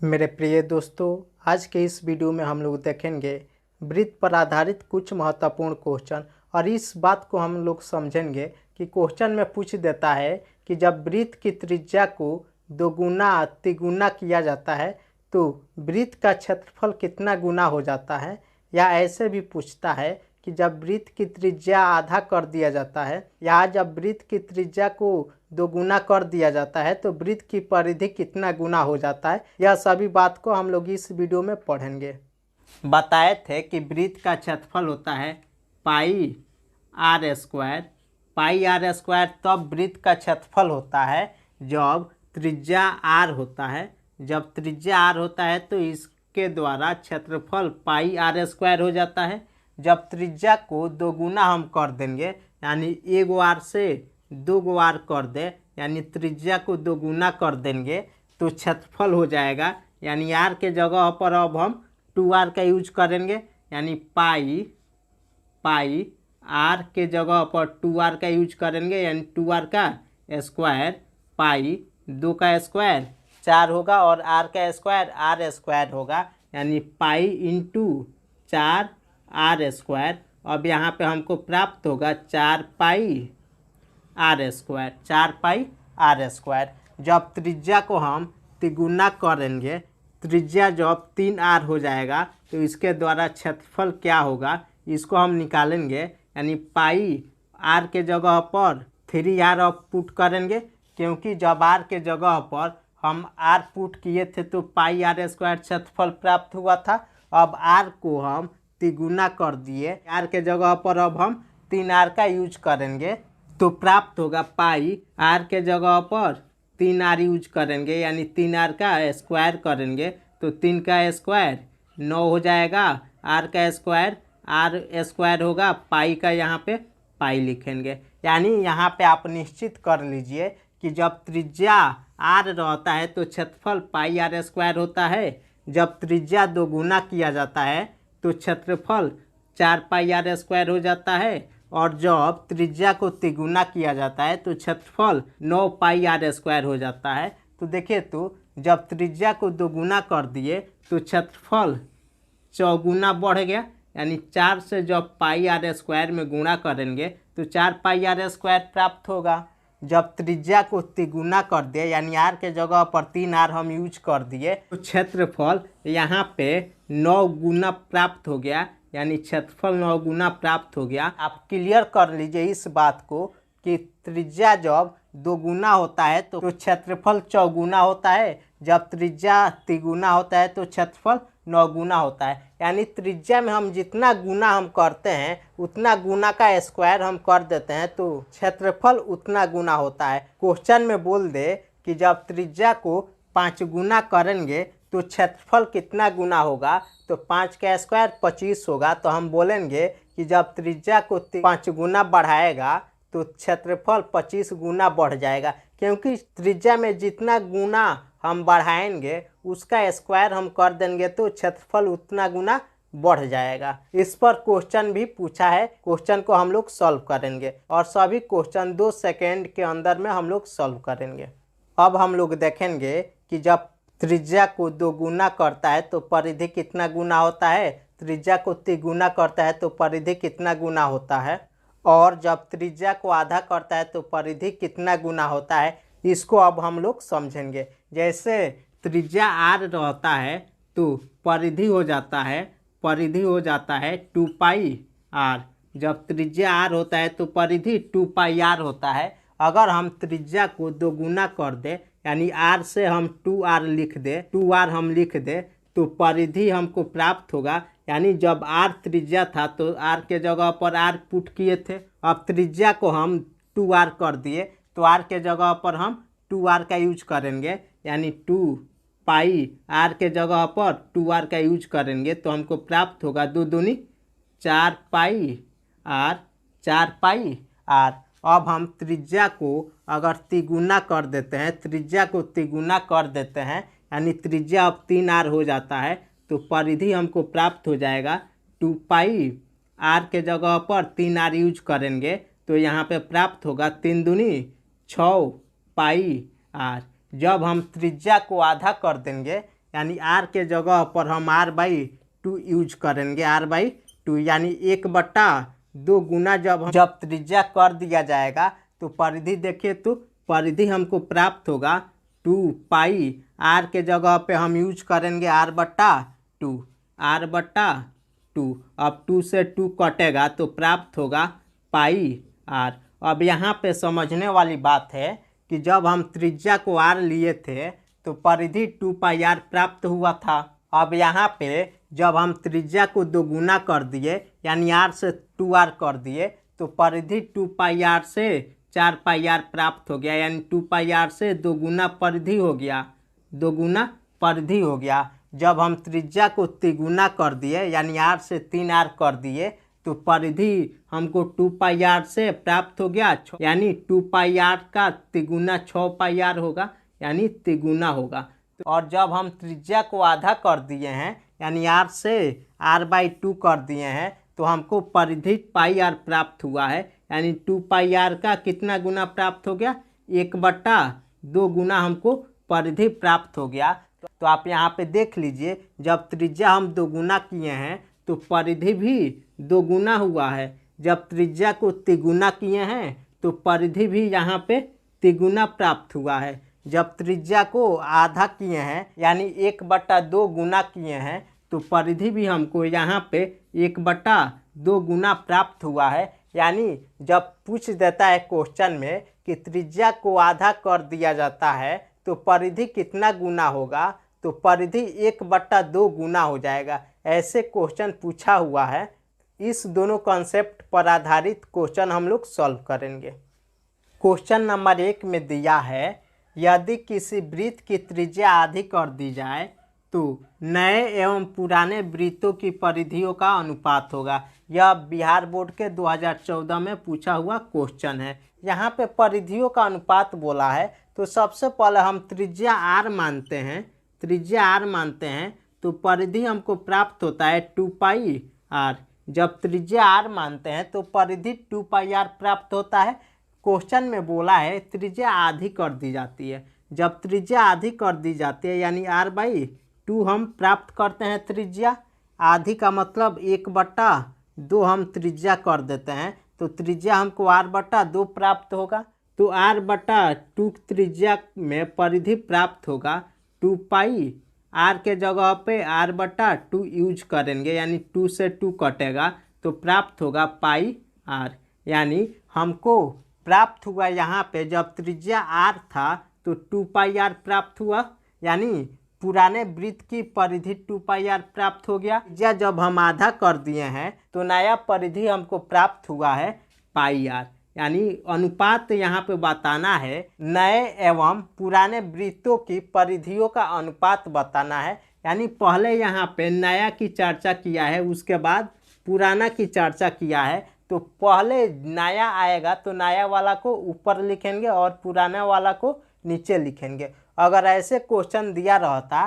मेरे प्रिय दोस्तों, आज के इस वीडियो में हम लोग देखेंगे वृत्त पर आधारित कुछ महत्वपूर्ण क्वेश्चन। और इस बात को हम लोग समझेंगे कि क्वेश्चन में पूछ देता है कि जब वृत्त की त्रिज्या को दोगुना तिगुना किया जाता है तो वृत्त का क्षेत्रफल कितना गुना हो जाता है। या ऐसे भी पूछता है कि जब वृत्त की त्रिज्या आधा कर दिया जाता है या जब वृत्त की त्रिज्या को दोगुना कर दिया जाता है तो वृत्त की परिधि कितना गुना हो जाता है। यह सभी बात को हम लोग इस वीडियो में पढ़ेंगे। बताए थे कि वृत्त का क्षेत्रफल होता है pi R square. Pi R square तब वृत्त का क्षेत्रफल होता है जब त्रिज्या आर होता है। जब त्रिज्या आर होता है तो इसके द्वारा क्षेत्रफल पाई आर स्क्वायर हो जाता है। जब त्रिज्या को दोगुना हम कर देंगे यानी एक आर से दो आर कर दे यानी त्रिज्या को दोगुना कर देंगे तो क्षेत्रफल हो जाएगा। यानी आर के जगह पर अब हम 2r का यूज करेंगे यानी पाई आर के जगह पर 2r का यूज करेंगे यानी 2r का स्क्वायर। पाई 2 का स्क्वायर 4 होगा और r का स्क्वायर r स्क्वायर होगा यानी पाई इंटू 4r स्क्वायर। अब यहाँ पे हमको प्राप्त होगा 4 pi R square. 4 pi R square. जब त्रिज्या को हम तिगुना करेंगे, त्रिज्या जब 3r हो जाएगा तो इसके द्वारा क्षेत्रफल क्या होगा इसको हम निकालेंगे। यानी पाई आर के जगह पर 3r अब पुट करेंगे क्योंकि जब r के जगह पर हम r पुट किए थे तो पाई आर स्क्वायर क्षेत्रफल प्राप्त हुआ था। अब r को हम तिगुना कर दिए, r के जगह पर अब हम 3r का यूज करेंगे तो प्राप्त होगा पाई आर के जगह पर 3r यूज करेंगे यानी 3r का स्क्वायर करेंगे तो 3 का स्क्वायर 9 हो जाएगा। r का स्क्वायर r स्क्वायर होगा, पाई का यहाँ पे पाई लिखेंगे। यानी यहाँ पे आप निश्चित कर लीजिए कि जब त्रिज्या r रहता है तो क्षेत्रफल पाई आर स्क्वायर होता है। जब त्रिज्या दोगुना किया जाता है तो क्षेत्रफल 4 पाई आर स्क्वायर हो जाता है और जब त्रिज्या को तिगुना किया जाता है तो क्षेत्रफल 9 पाई आर स्क्वायर हो जाता है। तो देखिए, तो जब त्रिज्या को दोगुना कर दिए तो क्षेत्रफल चौगुना बढ़ गया यानी 4 से जब पाई आर स्क्वायर में गुणा करेंगे तो 4 पाई आर स्क्वायर प्राप्त होगा। जब त्रिज्या को तिगुना कर दिए यानी r के जगह पर 3r हम यूज कर दिए तो क्षेत्रफल यहाँ पे 9 गुना प्राप्त हो गया यानी क्षेत्रफल 9 गुना प्राप्त हो गया। आप क्लियर कर लीजिए इस बात को कि त्रिज्या जब दोगुना होता है तो क्षेत्रफल चौगुना होता है, जब त्रिज्या तिगुना होता है तो क्षेत्रफल 9 गुना होता है। यानी त्रिज्या में हम जितना गुना हम करते हैं उतना गुना का स्क्वायर हम कर देते हैं तो क्षेत्रफल उतना गुना होता है। क्वेश्चन में बोल दे कि जब त्रिज्या को 5 गुना करेंगे तो क्षेत्रफल कितना गुना होगा तो 5 का स्क्वायर 25 होगा। तो हम बोलेंगे कि जब त्रिज्या को 5 गुना बढ़ाएगा तो क्षेत्रफल 25 गुना बढ़ जाएगा क्योंकि त्रिज्या में जितना गुना हम बढ़ाएंगे उसका स्क्वायर हम कर देंगे तो क्षेत्रफल उतना गुना बढ़ जाएगा। इस पर क्वेश्चन भी पूछा है, क्वेश्चन को हम लोग सॉल्व करेंगे और सभी क्वेश्चन 2 सेकेंड के अंदर में हम लोग सॉल्व करेंगे। अब हम लोग देखेंगे कि जब त्रिज्या को दोगुना करता है तो परिधि कितना गुना होता है, त्रिज्या को तिगुना करता है तो परिधि कितना गुना होता है, और जब त्रिज्या को आधा करता है तो परिधि कितना गुना होता है। इसको अब हम लोग समझेंगे। जैसे त्रिज्या r रहता है तो परिधि हो जाता है 2 पाई r। जब त्रिज्या r होता है तो परिधि 2 पाई r होता है। अगर हम त्रिज्या को दोगुना कर दे यानी r से हम 2r लिख दे, 2r हम लिख दे तो परिधि हमको प्राप्त होगा। यानी जब r त्रिज्या था तो r के जगह पर r पुट किए थे, अब त्रिज्या को हम 2r कर दिए तो r के जगह पर हम 2r का यूज करेंगे यानी 2 पाई r के जगह पर 2r का यूज करेंगे तो हमको प्राप्त होगा 2 दूनी 4 पाई r, 4 पाई r। अब हम त्रिज्या को अगर तिगुना कर देते हैं, त्रिज्या को तिगुना कर देते हैं यानी त्रिज्या अब 3r हो जाता है तो परिधि हमको प्राप्त हो जाएगा 2 पाई r के जगह पर 3r यूज करेंगे तो यहाँ पे प्राप्त होगा 3 दूनी 6 पाई r। जब हम त्रिज्या को आधा कर देंगे यानी आर के जगह पर हम r/2 यूज करेंगे, r/2 यानी 1/2 गुना जब त्रिज्या कर दिया जाएगा तो परिधि देखिए, तो परिधि हमको प्राप्त होगा 2π, r के जगह पे हम यूज करेंगे r/2, r/2। अब 2 से 2 कटेगा तो प्राप्त होगा πr। अब यहाँ पे समझने वाली बात है कि जब हम त्रिज्या को r लिए थे तो परिधि 2πr प्राप्त हुआ था। अब यहाँ पे जब हम त्रिज्या को दोगुना कर दिए यानी r से 2r कर दिए तो परिधि 2πr से 4πr प्राप्त हो गया, यानी 2πr से दोगुना परिधि हो गया, दोगुना परिधि हो गया। जब हम त्रिज्या को तिगुना कर दिए यानी r से 3r कर दिए तो परिधि हमको 2πr से प्राप्त हो गया, यानी 2πr का तिगुना 6πr होगा, यानी तिगुना होगा। और जब हम त्रिज्या को आधा कर दिए हैं यानी r से r/2 कर दिए हैं तो हमको परिधि πr प्राप्त हुआ है, यानी 2πr का कितना गुना प्राप्त हो गया, 1/2 गुना हमको परिधि प्राप्त हो गया। तो आप यहाँ पे देख लीजिए, जब त्रिज्या हम दोगुना किए हैं तो परिधि भी दोगुना हुआ है, जब त्रिज्या को तिगुना किए हैं तो परिधि भी यहाँ पे तिगुना प्राप्त हुआ है, जब त्रिज्या को आधा किए हैं यानी 1/2 गुना किए हैं तो परिधि भी हमको यहाँ पे 1/2 गुना प्राप्त हुआ है। यानी जब पूछ देता है क्वेश्चन में कि त्रिज्या को आधा कर दिया जाता है तो परिधि कितना गुना होगा, तो परिधि 1/2 गुना हो जाएगा। ऐसे क्वेश्चन पूछा हुआ है। इस दोनों कॉन्सेप्ट पर आधारित क्वेश्चन हम लोग सॉल्व करेंगे। क्वेश्चन नंबर 1 में दिया है, यदि किसी वृत्त की त्रिज्या आधी कर दी जाए तो नए एवं पुराने वृत्तों की परिधियों का अनुपात होगा। यह बिहार बोर्ड के 2014 में पूछा हुआ क्वेश्चन है। यहाँ पे परिधियों का अनुपात बोला है तो सबसे पहले हम त्रिज्या r मानते हैं, त्रिज्या r मानते हैं तो परिधि हमको प्राप्त होता है 2πr। जब त्रिज्या r मानते हैं तो परिधि 2πr प्राप्त होता है। क्वेश्चन में बोला है त्रिज्या आधी कर दी जाती है, जब त्रिज्या आधी कर दी जाती है यानी r/2 हम प्राप्त करते हैं त्रिज्या। आधी का मतलब 1/2 हम त्रिज्या कर देते हैं तो त्रिज्या हमको r/2 प्राप्त होगा। तो r/2 त्रिज्या में परिधि प्राप्त होगा 2π, r के जगह पे r/2 यूज करेंगे यानी 2 से 2 कटेगा तो प्राप्त होगा πr। यानी हमको प्राप्त हुआ यहाँ पे जब त्रिज्या r था तो 2πr प्राप्त हुआ, यानी पुराने वृत्त की परिधि 2πr प्राप्त हो गया। त्रिज्या जब हम आधा कर दिए हैं तो नया परिधि हमको प्राप्त हुआ है πr। यानी अनुपात यहाँ पे बताना है, नए एवं पुराने वृत्तों की परिधियों का अनुपात बताना है। यानी पहले यहाँ पे नया की चर्चा किया है, उसके बाद पुराना की चर्चा किया है। तो पहले नया आएगा तो नया वाला को ऊपर लिखेंगे और पुराना वाला को नीचे लिखेंगे। अगर ऐसे क्वेश्चन दिया रहता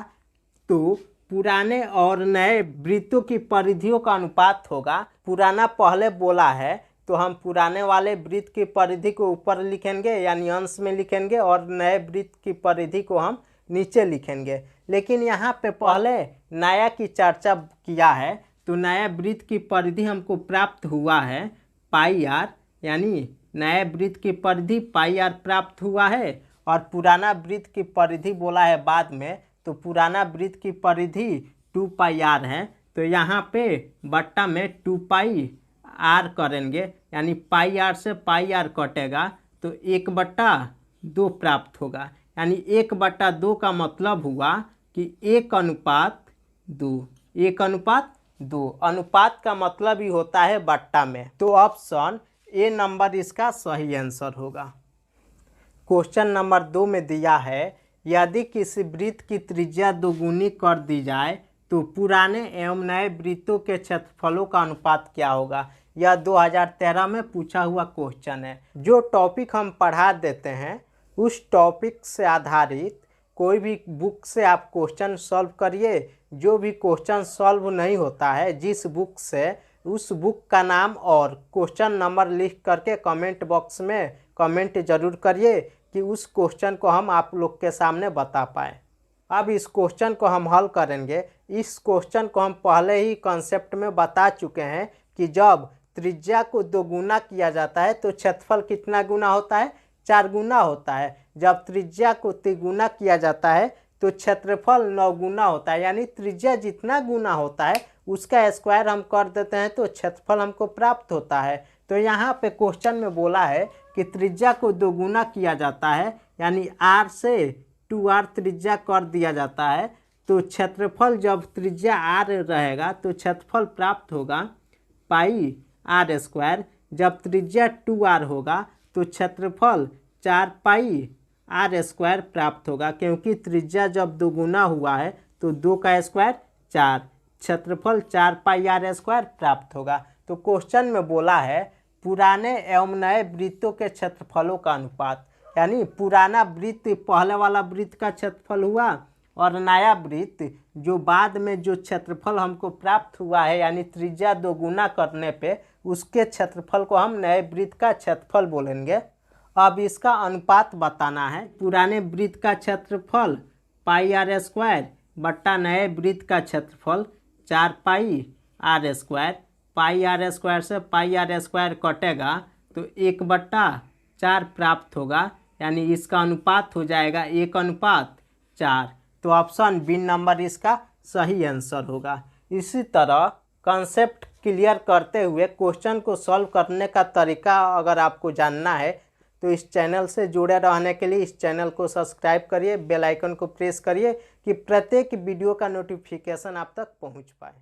तो पुराने और नए वृत्तों की परिधियों का अनुपात होगा। पुराना पहले बोला है तो हम पुराने वाले वृत्त की परिधि को ऊपर लिखेंगे यानी अंश में लिखेंगे और नए वृत्त की परिधि को हम नीचे लिखेंगे। लेकिन यहाँ पे पहले नया की चर्चा किया है तो नया वृत्त की परिधि हमको प्राप्त हुआ है πr, यानी नए वृत्त की परिधि πr प्राप्त हुआ है। और पुराना वृत्त की परिधि बोला है बाद में, तो पुराना वृत्त की परिधि 2πr है। तो यहाँ पे बट्टा में 2πr करेंगे यानी πr से πr कटेगा तो 1/2 प्राप्त होगा। यानी 1/2 का मतलब हुआ कि 1:2, 1:2। अनुपात का मतलब ही होता है बट्टा में। तो ऑप्शन ए नंबर इसका सही आंसर होगा। क्वेश्चन नंबर 2 में दिया है, यदि किसी वृत्त की त्रिज्या दोगुनी कर दी जाए तो पुराने एवं नए वृत्तों के क्षेत्रफलों का अनुपात क्या होगा। यह 2013 में पूछा हुआ क्वेश्चन है। जो टॉपिक हम पढ़ा देते हैं उस टॉपिक से आधारित कोई भी बुक से आप क्वेश्चन सॉल्व करिए। जो भी क्वेश्चन सॉल्व नहीं होता है जिस बुक से, उस बुक का नाम और क्वेश्चन नंबर लिख करके कमेंट बॉक्स में कमेंट जरूर करिए कि उस क्वेश्चन को हम आप लोग के सामने बता पाएँ। अब इस क्वेश्चन को हम हल करेंगे। इस क्वेश्चन को हम पहले ही कॉन्सेप्ट में बता चुके हैं कि जब त्रिज्या को 2 गुना किया जाता है तो क्षेत्रफल कितना गुना होता है, 4 गुना होता है। जब त्रिज्या को 3 गुना किया जाता है तो क्षेत्रफल 9 गुना होता है, यानी त्रिज्या जितना गुना होता है उसका स्क्वायर हम कर देते हैं तो क्षेत्रफल हमको प्राप्त होता है। तो यहाँ पे क्वेश्चन में बोला है कि त्रिज्या को 2 गुना किया जाता है, यानी r से 2r त्रिज्या कर दिया जाता है, तो क्षेत्रफल जब त्रिज्या r रहेगा तो क्षेत्रफल प्राप्त होगा पाई r स्क्वायर। जब त्रिज्या 2r होगा तो क्षेत्रफल 4 पाई r स्क्वायर प्राप्त होगा, क्योंकि त्रिज्या जब 2 गुना हुआ है तो 2 का स्क्वायर 4, क्षेत्रफल 4 पाई r स्क्वायर प्राप्त होगा। तो क्वेश्चन में बोला है पुराने एवं नए वृत्तों के क्षेत्रफलों का अनुपात, यानी पुराना वृत्त पहले वाला वृत्त का क्षेत्रफल हुआ और नया वृत्त जो बाद में जो क्षेत्रफल हमको प्राप्त हुआ है, यानी त्रिज्या 2 गुना करने पे उसके क्षेत्रफल को हम नए वृत्त का क्षेत्रफल बोलेंगे। अब इसका अनुपात बताना है। पुराने वृत्त का क्षेत्रफल पाई r स्क्वायर बट्टा नए वृत्त का क्षेत्रफल 4 पाई r स्क्वायर। पाई r स्क्वायर से पाई r स्क्वायर कटेगा तो 1/4 प्राप्त होगा, यानी इसका अनुपात हो जाएगा 1:4। तो ऑप्शन बी नंबर इसका सही आंसर होगा। इसी तरह कॉन्सेप्ट क्लियर करते हुए क्वेश्चन को सॉल्व करने का तरीका अगर आपको जानना है तो इस चैनल से जुड़े रहने के लिए इस चैनल को सब्सक्राइब करिए, बेल आइकन को प्रेस करिए कि प्रत्येक वीडियो का नोटिफिकेशन आप तक पहुंच पाए।